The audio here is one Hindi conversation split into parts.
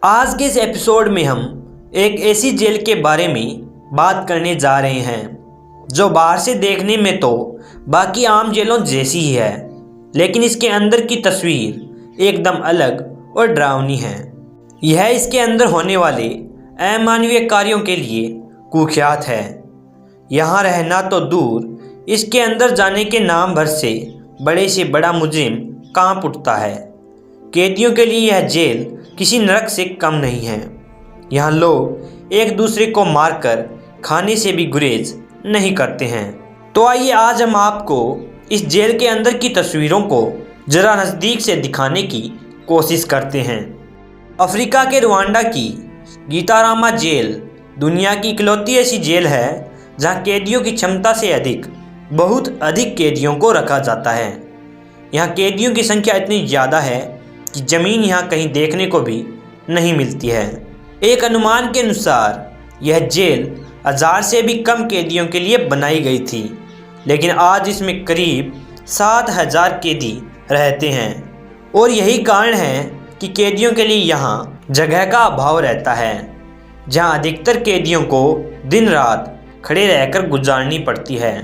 आज के इस एपिसोड में हम एक ऐसी जेल के बारे में बात करने जा रहे हैं जो बाहर से देखने में तो बाकी आम जेलों जैसी ही है, लेकिन इसके अंदर की तस्वीर एकदम अलग और डरावनी है। यह इसके अंदर होने वाले अमानवीय कार्यों के लिए कुख्यात है। यहाँ रहना तो दूर, इसके अंदर जाने के नाम भर से बड़ा मुजरिम कांप उठता है। कैदियों के लिए यह जेल किसी नरक से कम नहीं है। यहाँ लोग एक दूसरे को मारकर खाने से भी गुरेज नहीं करते हैं। तो आइए आज हम आपको इस जेल के अंदर की तस्वीरों को जरा नज़दीक से दिखाने की कोशिश करते हैं। अफ्रीका के रुवांडा की गीतारामा जेल दुनिया की इकलौती ऐसी जेल है जहाँ कैदियों की क्षमता से बहुत अधिक कैदियों को रखा जाता है। यहाँ कैदियों की संख्या इतनी ज़्यादा है कि ज़मीन यहाँ कहीं देखने को भी नहीं मिलती है। एक अनुमान के अनुसार यह जेल 1000 से भी कम कैदियों के लिए बनाई गई थी, लेकिन आज इसमें करीब 7000 कैदी रहते हैं। और यही कारण है कि कैदियों के लिए यहाँ जगह का अभाव रहता है, जहाँ अधिकतर कैदियों को दिन रात खड़े रहकर गुजारनी पड़ती है।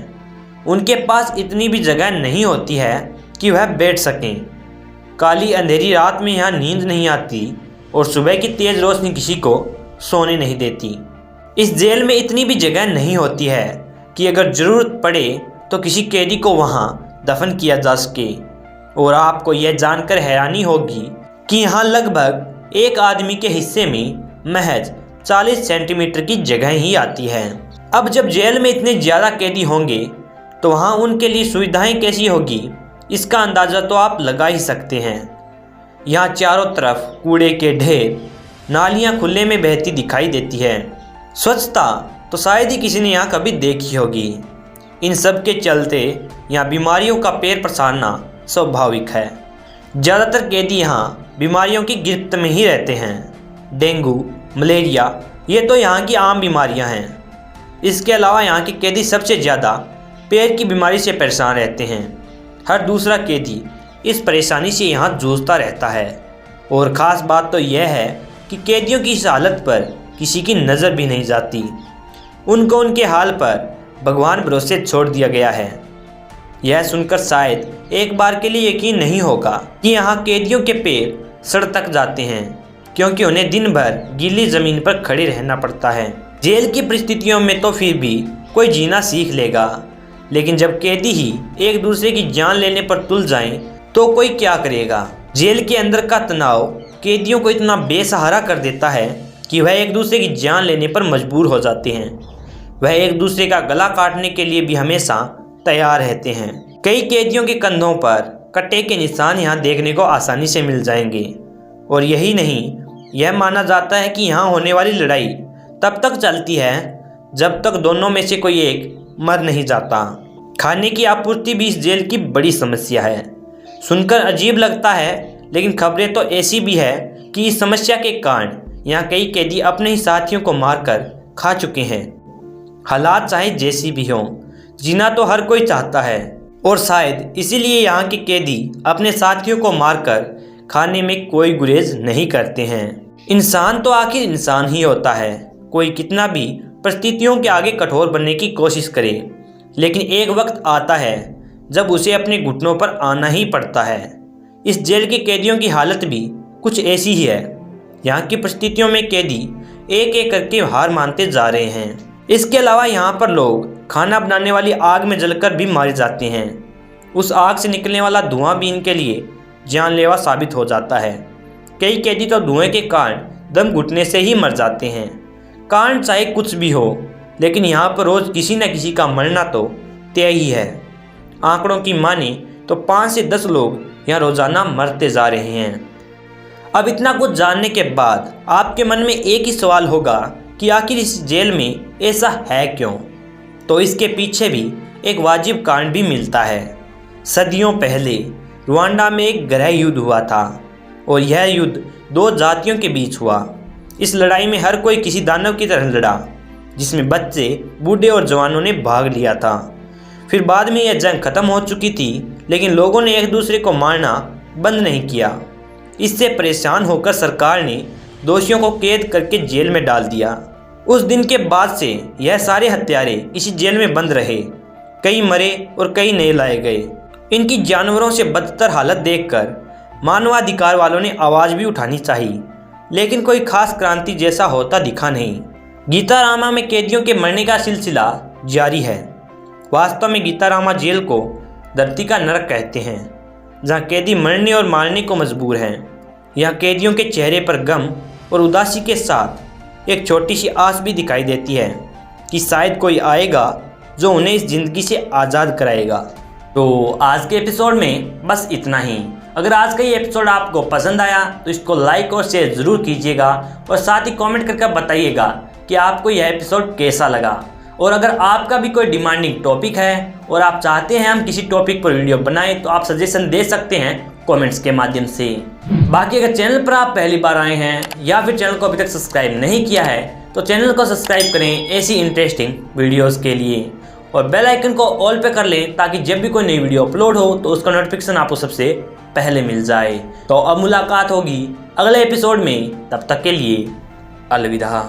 उनके पास इतनी भी जगह नहीं होती है कि वह बैठ सकें। काली अंधेरी रात में यहाँ नींद नहीं आती और सुबह की तेज़ रोशनी किसी को सोने नहीं देती। इस जेल में इतनी भी जगह नहीं होती है कि अगर ज़रूरत पड़े तो किसी कैदी को वहाँ दफन किया जा सके। और आपको यह जानकर हैरानी होगी कि यहाँ लगभग एक आदमी के हिस्से में महज 40 सेंटीमीटर की जगह ही आती है। अब जब जेल में इतने ज़्यादा कैदी होंगे तो वहाँ उनके लिए सुविधाएं कैसी होगी, इसका अंदाज़ा तो आप लगा ही सकते हैं। यहाँ चारों तरफ कूड़े के ढेर, नालियाँ खुले में बहती दिखाई देती है। स्वच्छता तो शायद ही किसी ने यहाँ कभी देखी होगी। इन सब के चलते यहाँ बीमारियों का पैर पसारना स्वाभाविक है। ज़्यादातर कैदी यहाँ बीमारियों की गिरफ्त में ही रहते हैं। डेंगू, मलेरिया ये तो यहाँ की आम बीमारियाँ हैं। इसके अलावा यहाँ के कैदी सबसे ज़्यादा पैर की बीमारी से परेशान रहते हैं। हर दूसरा कैदी इस परेशानी से यहाँ जूझता रहता है। और ख़ास बात तो यह है कि कैदियों की इस हालत पर किसी की नज़र भी नहीं जाती। उनको उनके हाल पर भगवान भरोसे छोड़ दिया गया है। यह सुनकर शायद एक बार के लिए यकीन नहीं होगा कि यहाँ कैदियों के पैर सड़ तक जाते हैं, क्योंकि उन्हें दिन भर गीली ज़मीन पर खड़े रहना पड़ता है। जेल की परिस्थितियों में तो फिर भी कोई जीना सीख लेगा, लेकिन जब कैदी ही एक दूसरे की जान लेने पर तुल जाएं तो कोई क्या करेगा। जेल के अंदर का तनाव कैदियों को इतना बेसहारा कर देता है कि वह एक दूसरे की जान लेने पर मजबूर हो जाते हैं। वह एक दूसरे का गला काटने के लिए भी हमेशा तैयार रहते हैं। कई कैदियों के कंधों पर कटे के निशान यहाँ देखने को आसानी से मिल जाएंगे। और यही नहीं, यह माना जाता है कि यहाँ होने वाली लड़ाई तब तक चलती है जब तक दोनों में से कोई एक मर नहीं जाता। खाने की आपूर्ति भी इस जेल की बड़ी समस्या है। सुनकर अजीब लगता है, लेकिन खबरें तो ऐसी भी है कि इस समस्या के कारण यहाँ कई कैदी अपने ही साथियों को मारकर खा चुके हैं। हालात चाहे जैसी भी हों, जीना तो हर कोई चाहता है, और शायद इसीलिए यहाँ के कैदी अपने साथियों को मारकर खाने में कोई गुरेज नहीं करते हैं। इंसान तो आखिर इंसान ही होता है। कोई कितना भी परिस्थितियों के आगे कठोर बनने की कोशिश करे, लेकिन एक वक्त आता है जब उसे अपने घुटनों पर आना ही पड़ता है। इस जेल के कैदियों की हालत भी कुछ ऐसी ही है। यहाँ की परिस्थितियों में कैदी एक एक करके हार मानते जा रहे हैं। इसके अलावा यहाँ पर लोग खाना बनाने वाली आग में जलकर भी मारे जाते हैं। उस आग से निकलने वाला धुआं भी इनके लिए जानलेवा साबित हो जाता है। कई कैदी तो धुएं के कारण दम घुटने से ही मर जाते हैं। कारण चाहे कुछ भी हो, लेकिन यहाँ पर रोज़ किसी न किसी का मरना तो तय ही है। आंकड़ों की माने तो 5 से 10 लोग यहाँ रोज़ाना मरते जा रहे हैं। अब इतना कुछ जानने के बाद आपके मन में एक ही सवाल होगा कि आखिर इस जेल में ऐसा है क्यों? तो इसके पीछे भी एक वाजिब कारण भी मिलता है। सदियों पहले रुवांडा में एक गृह युद्ध हुआ था, और यह युद्ध 2 जातियों के बीच हुआ। इस लड़ाई में हर कोई किसी दानव की तरह लड़ा, जिसमें बच्चे, बूढ़े और जवानों ने भाग लिया था। फिर बाद में यह जंग खत्म हो चुकी थी, लेकिन लोगों ने एक दूसरे को मारना बंद नहीं किया। इससे परेशान होकर सरकार ने दोषियों को कैद करके जेल में डाल दिया। उस दिन के बाद से यह सारे हत्यारे इसी जेल में बंद रहे। कई मरे और कई नए लाए गए। इनकी जानवरों से बदतर हालत देखकर मानवाधिकार वालों ने आवाज़ भी उठानी चाहिए, लेकिन कोई खास क्रांति जैसा होता दिखा नहीं। गीतारामा में कैदियों के मरने का सिलसिला जारी है। वास्तव में गीतारामा जेल को धरती का नरक कहते हैं, जहाँ कैदी मरने और मारने को मजबूर हैं। यहाँ कैदियों के चेहरे पर गम और उदासी के साथ एक छोटी सी आस भी दिखाई देती है कि शायद कोई आएगा जो उन्हें इस ज़िंदगी से आज़ाद कराएगा। तो आज के एपिसोड में बस इतना ही। अगर आज का ये एपिसोड आपको पसंद आया तो इसको लाइक और शेयर ज़रूर कीजिएगा और साथ ही कमेंट करके बताइएगा कि आपको यह एपिसोड कैसा लगा। और अगर आपका भी कोई डिमांडिंग टॉपिक है और आप चाहते हैं हम किसी टॉपिक पर वीडियो बनाएं तो आप सजेशन दे सकते हैं कमेंट्स के माध्यम से। बाकी अगर चैनल पर आप पहली बार आए हैं या फिर चैनल को अभी तक सब्सक्राइब नहीं किया है तो चैनल को सब्सक्राइब करें ऐसी इंटरेस्टिंग वीडियोस के लिए, और बेल आइकन को ऑल पे कर लें ताकि जब भी कोई नई वीडियो अपलोड हो तो उसका नोटिफिकेशन आपको सबसे पहले मिल जाए। तो अब मुलाकात होगी अगले एपिसोड में, तब तक के लिए अलविदा।